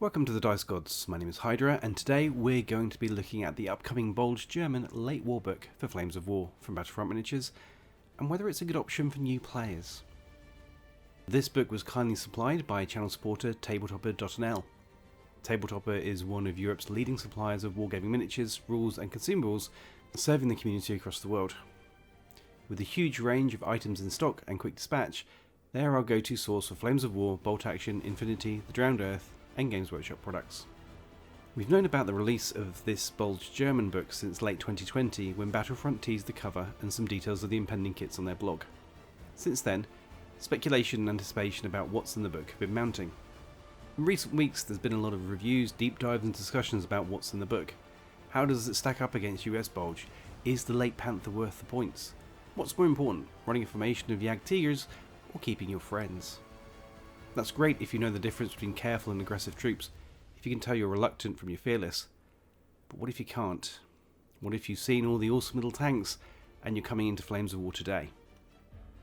Welcome to the Dice Gods. My name is Hydra, and today we're going to be looking at the upcoming Bulge German late war book for Flames of War from Battlefront Miniatures, and whether it's a good option for new players. This book was kindly supplied by channel supporter Tabletopper.nl. Tabletopper is one of Europe's leading suppliers of wargaming miniatures, rules and consumables, serving the community across the world. With a huge range of items in stock and quick dispatch, they are our go-to source for Flames of War, Bolt Action, Infinity, The Drowned Earth, and Games Workshop products. We've known about the release of this Bulge German book since late 2020 when Battlefront teased the cover and some details of the impending kits on their blog. Since then, speculation and anticipation about what's in the book have been mounting. In recent weeks there's been a lot of reviews, deep dives and discussions about what's in the book. How does it stack up against US Bulge? Is the late Panther worth the points? What's more important, running a formation of Jagdtigers or keeping your friends? That's great if you know the difference between careful and aggressive troops, if you can tell you're reluctant from your fearless. But what if you can't? What if you've seen all the awesome little tanks and you're coming into Flames of War today?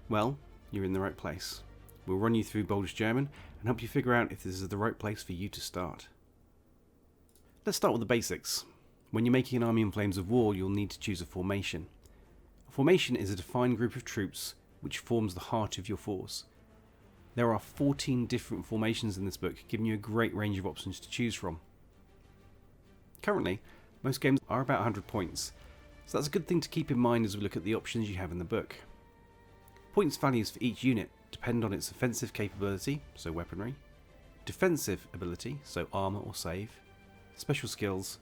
Well, you're in the right place. We'll run you through Bulge German and help you figure out if this is the right place for you to start. Let's start with the basics. When you're making an army in Flames of War, you'll need to choose a formation. A formation is a defined group of troops which forms the heart of your force. There are 14 different formations in this book, giving you a great range of options to choose from. Currently, most games are about 100 points, so that's a good thing to keep in mind as we look at the options you have in the book. Points values for each unit depend on its offensive capability, so weaponry, defensive ability, so armour or save, special skills,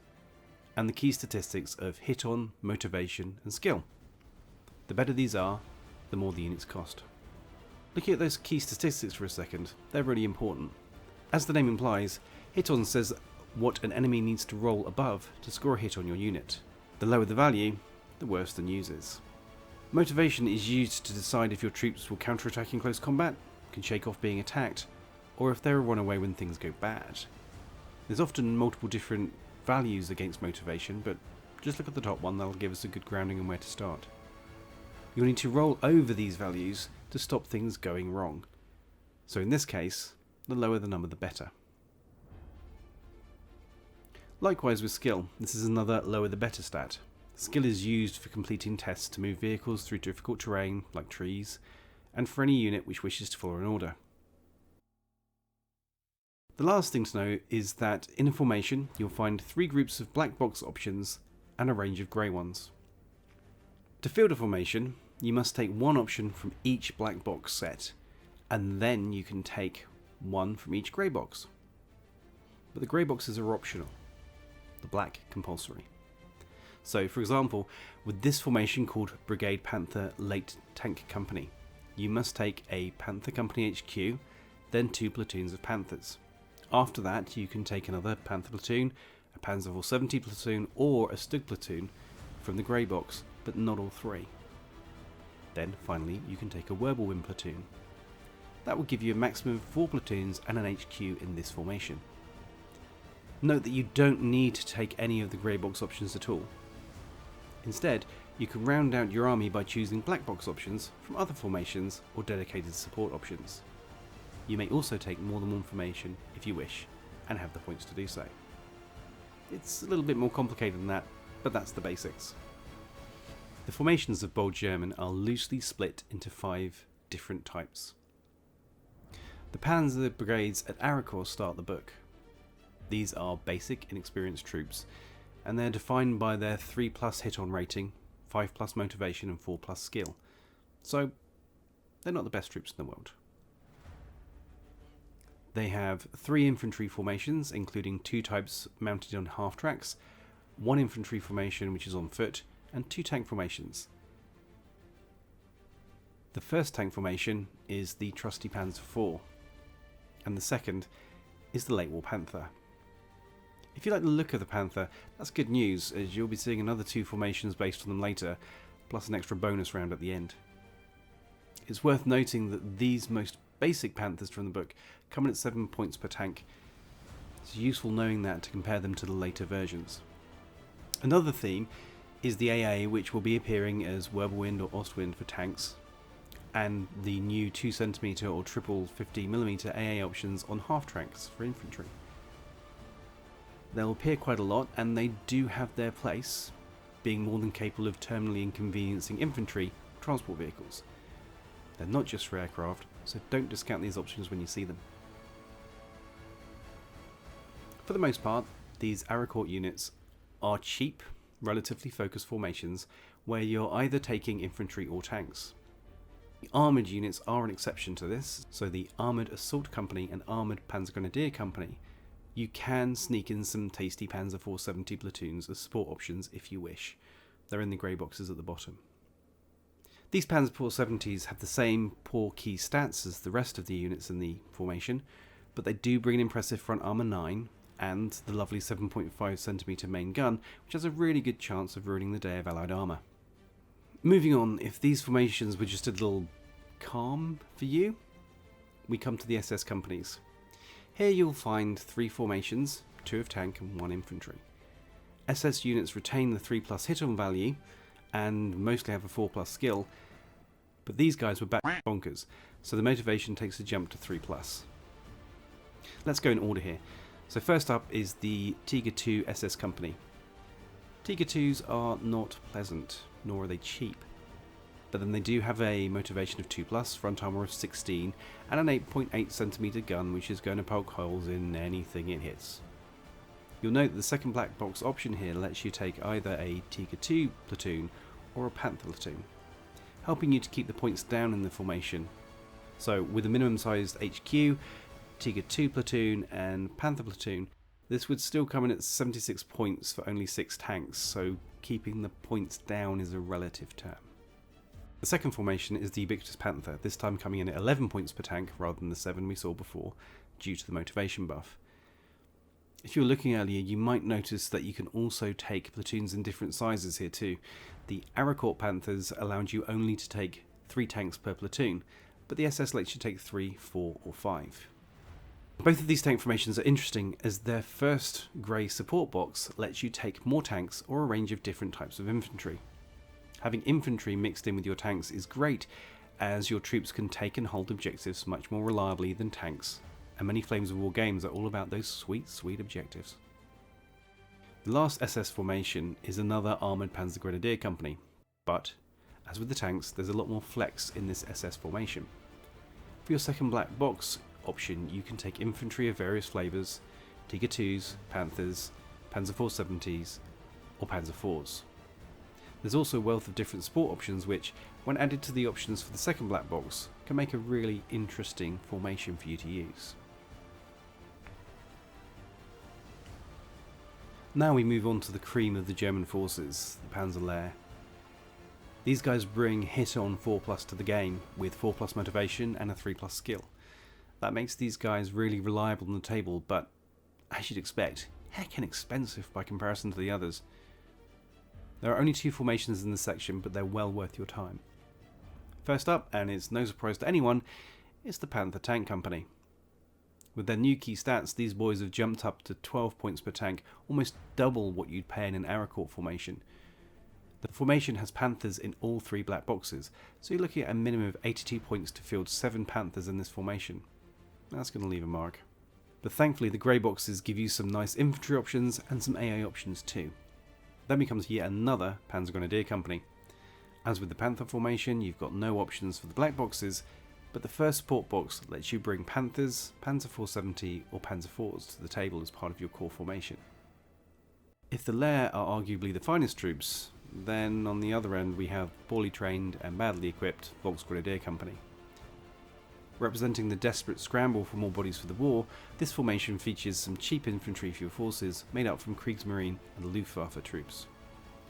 and the key statistics of hit on, motivation and skill. The better these are, the more the units cost. Looking at those key statistics for a second, they're really important. As the name implies, hit on says what an enemy needs to roll above to score a hit on your unit. The lower the value, the worse the news is. Motivation is used to decide if your troops will counterattack in close combat, can shake off being attacked, or if they'll run away when things go bad. There's often multiple different values against motivation, but just look at the top one, that'll give us a good grounding on where to start. You'll need to roll over these values to stop things going wrong. So in this case, the lower the number the better. Likewise with skill, this is another lower the better stat. Skill is used for completing tests to move vehicles through difficult terrain, like trees, and for any unit which wishes to follow an order. The last thing to know is that in a formation you'll find 3 groups of black box options and a range of grey ones. To field a formation, you must take one option from each black box set, and then you can take one from each grey box. But the grey boxes are optional, the black compulsory. So for example, with this formation called Brigade Panther Late Tank Company, you must take a Panther Company HQ, then 2 platoons of Panthers. After that you can take another Panther platoon, a Panzer IV 70 platoon or a Stug platoon from the grey box, but not all 3. Then finally you can take a Whirlwind platoon. That will give you a maximum of 4 platoons and an HQ in this formation. Note that you don't need to take any of the grey box options at all. Instead, you can round out your army by choosing black box options from other formations or dedicated support options. You may also take more than one formation if you wish, and have the points to do so. It's a little bit more complicated than that, but that's the basics. The formations of Bulge German are loosely split into 5 different types. The Panzer brigades at Arracourt start the book. These are basic, inexperienced troops, and they're defined by their 3+ hit-on rating, 5+ motivation and 4+ skill. So, they're not the best troops in the world. They have 3 infantry formations, including 2 types mounted on half-tracks, 1 infantry formation which is on foot, and 2 tank formations. The first tank formation is the trusty Panzer IV, and the second is the late war Panther. If you like the look of the Panther, that's good news, as you'll be seeing another 2 formations based on them later, plus an extra bonus round at the end. It's worth noting that these most basic Panthers from the book come in at 7 points per tank. It's useful knowing that to compare them to the later versions. Another theme is the AA, which will be appearing as Whirlwind or Ostwind for tanks, and the new 2cm or triple 50mm AA options on half-tracks for infantry. They'll appear quite a lot, and they do have their place, being more than capable of terminally inconveniencing infantry transport vehicles. They're not just for aircraft, so don't discount these options when you see them. For the most part, these Arracourt units are cheap, relatively focused formations where you're either taking infantry or tanks. The armoured units are an exception to this, so the Armoured Assault Company and Armoured Panzergrenadier Company, you can sneak in some tasty Panzer 470 platoons as support options if you wish. They're in the grey boxes at the bottom. These Panzer 470s have the same poor key stats as the rest of the units in the formation, but they do bring an impressive front armour 9 and the lovely 7.5cm main gun, which has a really good chance of ruining the day of Allied armour. Moving on, if these formations were just a little calm for you, we come to the SS companies. Here you'll find 3 formations, 2 of tank and 1 infantry. SS units retain the 3+ hit-on value and mostly have a 4+ skill, but these guys were back bonkers, so the motivation takes a jump to 3+. Let's go in order here. So first up is the Tiger 2 SS Company. Tiger 2s are not pleasant, nor are they cheap, but then they do have a motivation of 2+, front armour of 16, and an 8.8cm gun which is going to poke holes in anything it hits. You'll note that the second black box option here lets you take either a Tiger 2 platoon or a Panther platoon, helping you to keep the points down in the formation. So with a minimum sized HQ, Tiger 2 platoon and Panther platoon, this would still come in at 76 points for only 6 tanks, so keeping the points down is a relative term. The second formation is the Ubiquitous Panther, this time coming in at 11 points per tank rather than the 7 we saw before, due to the motivation buff. If you were looking earlier, you might notice that you can also take platoons in different sizes here too. The Arracourt Panthers allowed you only to take 3 tanks per platoon, but the SS lets you take 3, 4 or 5. Both of these tank formations are interesting as their first grey support box lets you take more tanks or a range of different types of infantry. Having infantry mixed in with your tanks is great, as your troops can take and hold objectives much more reliably than tanks, and many Flames of War games are all about those sweet, sweet objectives. The last SS formation is another Armoured Panzergrenadier Company, but, as with the tanks, there's a lot more flex in this SS formation. For your second black box option, you can take infantry of various flavours, Tiger 2s, Panthers, Panzer 470s, or Panzer 4s. There's also a wealth of different support options which, when added to the options for the second black box, can make a really interesting formation for you to use. Now we move on to the cream of the German forces, the Panzer Lehr. These guys bring hit-on 4+ to the game, with 4+ motivation and a 3+ skill. That makes these guys really reliable on the table, but, as you'd expect, heckin' expensive by comparison to the others. There are only 2 formations in this section, but they're well worth your time. First up, and it's no surprise to anyone, is the Panther Tank Company. With their new key stats, these boys have jumped up to 12 points per tank, almost double what you'd pay in an Arracourt formation. The formation has Panthers in all 3 black boxes, so you're looking at a minimum of 82 points to field 7 Panthers in this formation. That's going to leave a mark. But thankfully the grey boxes give you some nice infantry options and some AA options too. Then becomes yet another Panzergrenadier Company. As with the Panther formation, you've got no options for the black boxes, but the first support box lets you bring Panthers, Panzer 470 or Panzer 4s to the table as part of your core formation. If the Lehr are arguably the finest troops, then on the other end we have poorly trained and badly equipped Volksgrenadier Company. Representing the desperate scramble for more bodies for the war, this formation features some cheap infantry for your forces made up from Kriegsmarine and Luftwaffe troops.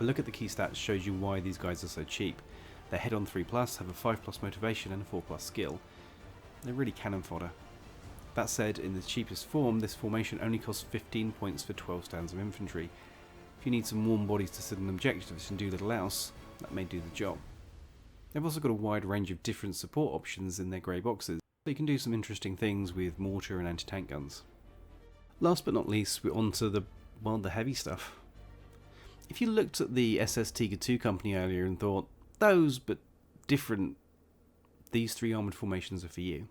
A look at the key stats shows you why these guys are so cheap. They're hit-on 3+, have a 5+ motivation and a 4+ skill. They're really cannon fodder. That said, in the cheapest form, this formation only costs 15 points for 12 stands of infantry. If you need some warm bodies to sit on objectives and do little else, that may do the job. They've also got a wide range of different support options in their grey boxes, so you can do some interesting things with mortar and anti-tank guns. Last but not least, we're on to the heavy stuff. If you looked at the SS Tiger 2 Company earlier and thought, those but different, these 3 armoured formations are for you.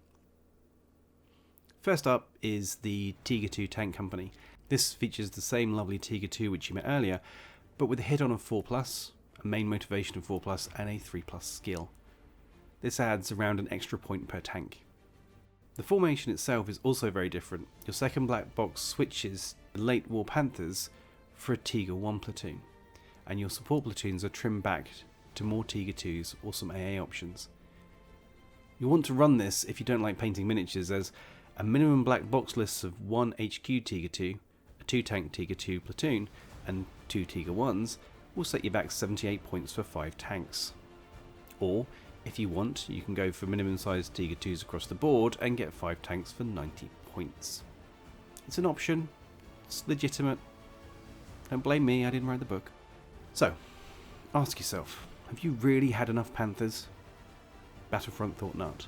First up is the Tiger 2 Tank Company. This features the same lovely Tiger 2 which you met earlier, but with a hit on of 4+, a main motivation of 4+, and a 3+ skill. This adds around an extra point per tank. The formation itself is also very different. Your second black box switches the late war Panthers for a Tiger 1 platoon, and your support platoons are trimmed back to more Tiger 2s or some AA options. You'll want to run this if you don't like painting miniatures, as a minimum black box list of 1 HQ Tiger 2, a 2 tank Tiger 2 platoon, and 2 Tiger 1s will set you back 78 points for 5 tanks. Or, if you want, you can go for minimum sized Tiger 2s across the board and get 5 tanks for 90 points. It's an option, it's legitimate. Don't blame me, I didn't write the book. So, ask yourself, have you really had enough Panthers? Battlefront thought not.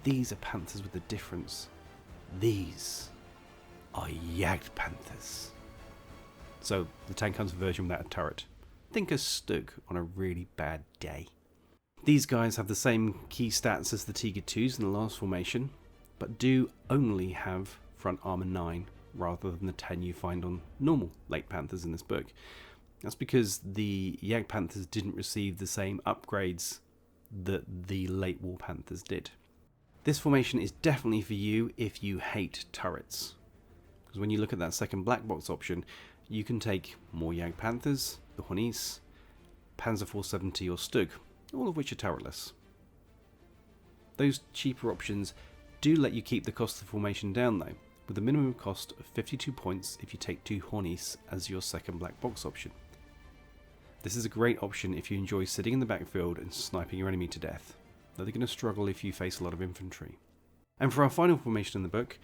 These are Panthers with a difference. These are Jagdpanthers. So, the tank hunter version without a turret. Think a Stug on a really bad day. These guys have the same key stats as the Tiger 2s in the last formation, but do only have front armor 9 rather than the 10 you find on normal late Panthers in this book. That's because the Jagdpanthers didn't receive the same upgrades that the late war Panthers did. This formation is definitely for you if you hate turrets, because when you look at that second black box option, you can take more Jagdpanthers, the Hornies, Panzer 470 or Stug, all of which are turretless. Those cheaper options do let you keep the cost of the formation down though, with a minimum cost of 52 points if you take 2 Hornies as your second black box option. This is a great option if you enjoy sitting in the backfield and sniping your enemy to death, though they're going to struggle if you face a lot of infantry. And for our final formation in the book,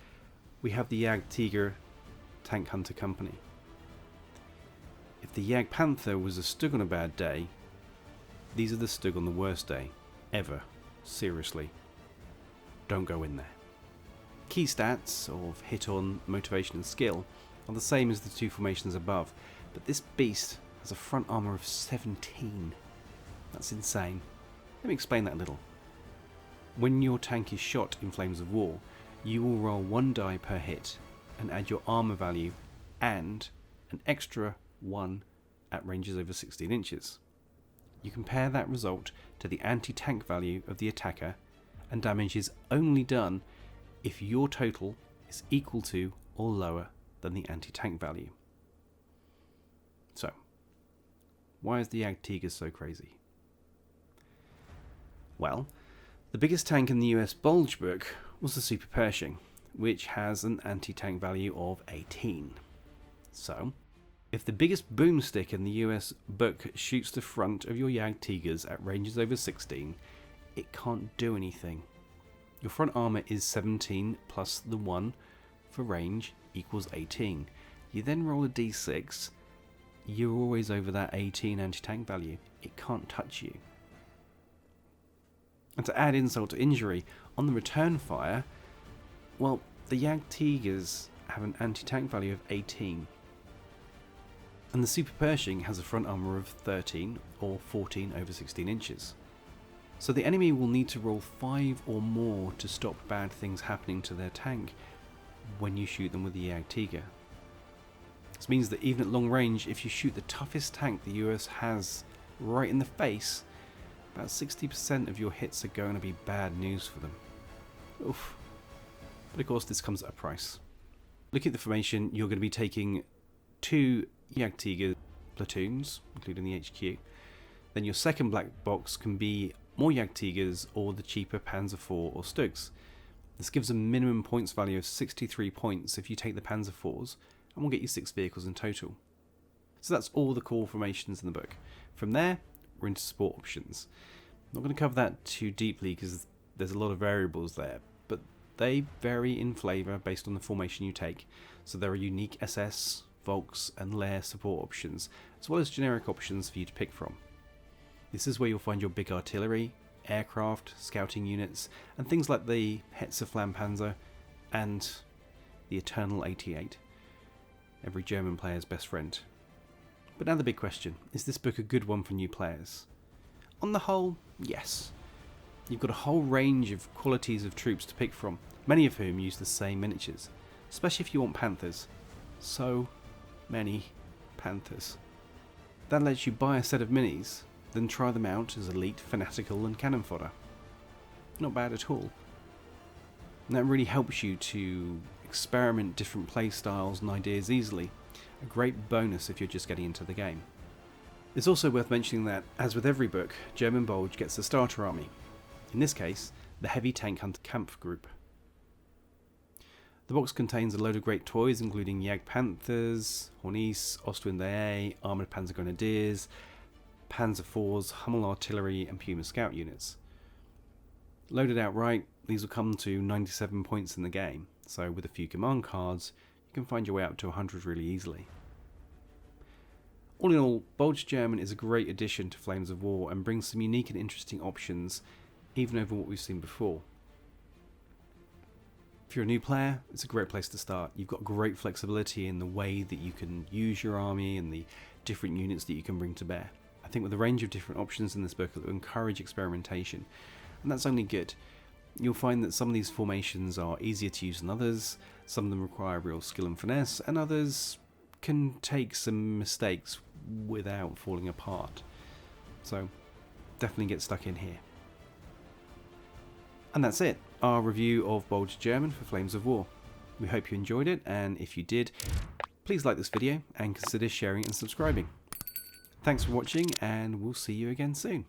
we have the Jagdtiger Tank Hunter Company. If the Jagdpanther was a Stug on a bad day, these are the Stug on the worst day, ever. Seriously. Don't go in there. Key stats of hit on, motivation and skill are the same as the two formations above, but this beast has a front armor of 17. That's insane. Let me explain that a little. When your tank is shot in Flames of War, you will roll 1 die per hit and add your armor value and an extra 1 at ranges over 16 inches. You compare that result to the anti-tank value of the attacker, and damage is only done if your total is equal to or lower than the anti-tank value. So, why is the Jagdtigers so crazy? Well, the biggest tank in the US Bulge book was the Super Pershing, which has an anti-tank value of 18. So, if the biggest boomstick in the US book shoots the front of your Jagdtigers at ranges over 16, it can't do anything. Your front armor is 17 plus the 1 for range equals 18. You then roll a d6, you're always over that 18 anti-tank value. It can't touch you. And to add insult to injury, on the return fire, well, the Jagdtigers have an anti-tank value of 18. And the Super Pershing has a front armor of 13 or 14 over 16 inches. So the enemy will need to roll 5 or more to stop bad things happening to their tank when you shoot them with the Jagdtiger. This means that even at long range, if you shoot the toughest tank the US has right in the face, about 60% of your hits are going to be bad news for them. Oof. But of course this comes at a price. Looking at the formation, you're going to be taking 2 Jagdtiger platoons, including the HQ. Then your second black box can be more Jagdtigers or the cheaper Panzer IV or Stugs. This gives a minimum points value of 63 points if you take the Panzer IVs, and will get you 6 vehicles in total. So that's all the core formations in the book. From there, we're into support options. I'm not going to cover that too deeply because there's a lot of variables there, but they vary in flavour based on the formation you take. So there are unique SS, Volks and Lehr support options, as well as generic options for you to pick from. This is where you'll find your big artillery, aircraft, scouting units, and things like the Hetzerflammpanzer and the Eternal 88, every German player's best friend. But now the big question, is this book a good one for new players? On the whole, yes. You've got a whole range of qualities of troops to pick from, many of whom use the same miniatures, especially if you want Panthers. So many Panthers. That lets you buy a set of minis, then try them out as elite, fanatical and cannon fodder. Not bad at all. And that really helps you to experiment different play styles and ideas easily. A great bonus if you're just getting into the game. It's also worth mentioning that, as with every book, German Bulge gets a starter army. In this case, the Heavy Tank Hunter Kampf Group. The box contains a load of great toys including Jagdpanthers, Hornies, Ostwind AA, Armoured Panzer Grenadiers, Panzer IVs, Hummel Artillery and Puma Scout units. Loaded outright, these will come to 97 points in the game, so with a few command cards, you can find your way up to 100 really easily. All in all, Bulge German is a great addition to Flames of War and brings some unique and interesting options, even over what we've seen before. If you're a new player, it's a great place to start. You've got great flexibility in the way that you can use your army and the different units that you can bring to bear. I think with a range of different options in this book, it will encourage experimentation, and that's only good. You'll find that some of these formations are easier to use than others, some of them require real skill and finesse, and others can take some mistakes without falling apart. So definitely get stuck in here. And that's it, our review of Bulge German for Flames of War. We hope you enjoyed it, and if you did, please like this video and consider sharing and subscribing. Thanks for watching, and we'll see you again soon.